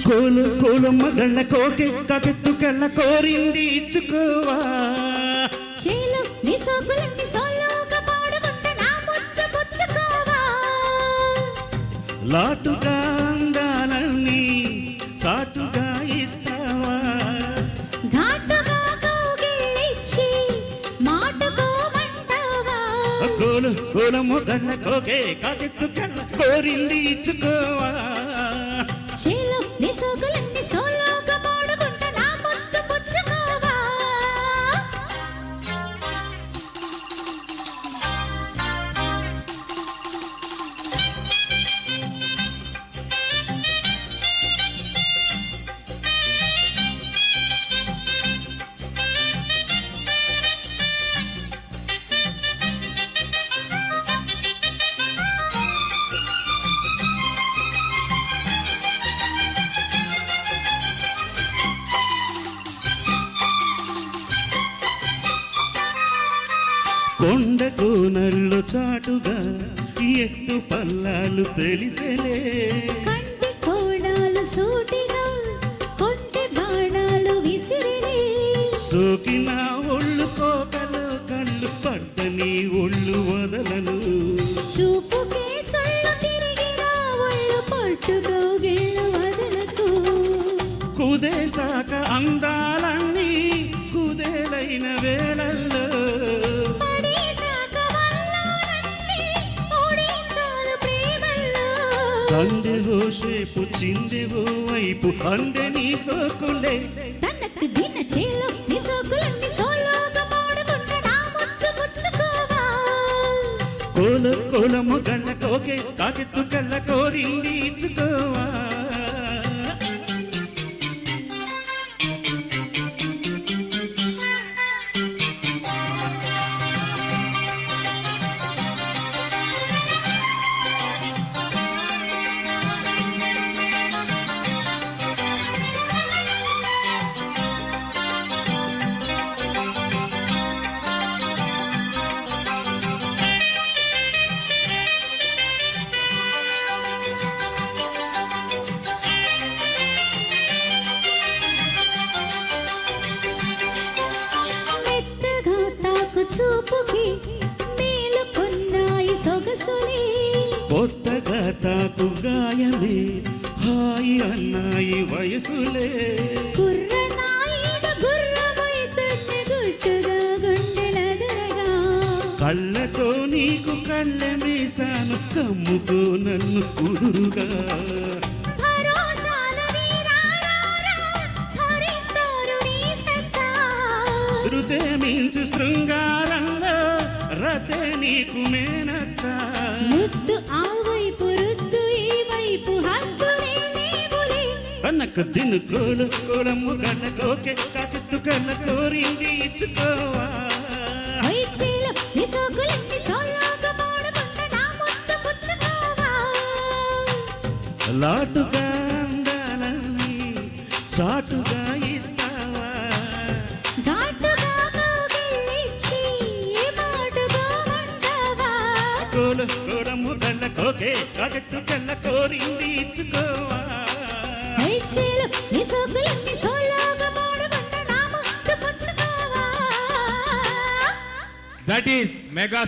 కోలు కోలు మగళ్ళ కోకే కకెత్తుకెళ్ళ కోరింది ఇచ్చుకోవా చేలు నీ సోకులన్నీ సోలోగా పాడుకుంటే నా ముద్దు పుచ్చుకోవా లాటుగా అందాలన్నీ చాటుగా ఇస్తావా ఘాటుగా కౌగిలిచ్చి మాటుకోమంటావా కోలు కోలు మగళ్ళ కోకే కకెత్తుకెళ్ళ కోరింది ఇచ్చుకోవా చేలు నీ సోకులన్నీ సోలోగా పాడుకుంటే నా ముద్దు పుచ్చుకోవా కొండ కోనల్లో చాటుగా ఎత్తు పల్లాలు తెలిసేలే కంటి కోణాలు సూటిగా కొంటి బాణాలు విసిరిలే సోకిన ఒళ్ళు కోకలు కళ్ళు పడ్డని ఒళ్ళు వదలను చూపుకే సొళ్ళు తిరిగినా ఒళ్ళు పట్టుకో గిళ్ళు వదలకు కుదేశాక అందాలన్నీ కుదేలైన వేళల్లో సందెవో షేపు చిందెవో వైపు అందే నీ సోకులే తనకు దిన చేలో నీ సోకులన్నీ సోలోగా పాడుకుంటే నా ముద్దు పుచ్చుకోవా కోల కోలము గళ్ళ కోకే కాకెత్తు కళ్ళ కోరింది ఇచ్చుకోవా చూపుకి మేలు కొన్నాయి సొగసులే కొత్తగా తాకు గాయమే హాయి అన్నాయి వయసులే గుర్రనాయుడు గుర్రమైతుంది గుట్టుగా గుండెలదరగా కళ్ళతో నీకు కళ్ళ మీసాను కమ్ముకో నన్ను కుదురుగా శృతే మించు శృంగారంలో రతే నీకు మేనత్త ముద్దు ఆ వైపు రుద్దు ఈ వైపు హద్దులే లేవులే అన్నకు దిను కోలు కోలమ్ము కళ్ళ కోకే కాకెత్తు కళ్ళ కోరింది ఇచ్చుకోవా చేలో నీ సోకులన్నీ సోలోగా పాడుకుంటే నా ముద్దు పుచ్చుకోవా లాటుగా అందాలని చాటుగా ఇస్తావా ఘాటుగా కౌగిలిచ్చి మాటుకోమంటావా కోలు కోలమ్ము కళ్ళ కోకే కాకెత్తు కళ్ళ కోరింది ఇచ్చుకోవా చేలో నీ సోకులన్నీ సోలోగా పాడుకుంటే నా ముద్దు పుచ్చుకోవా That is Mega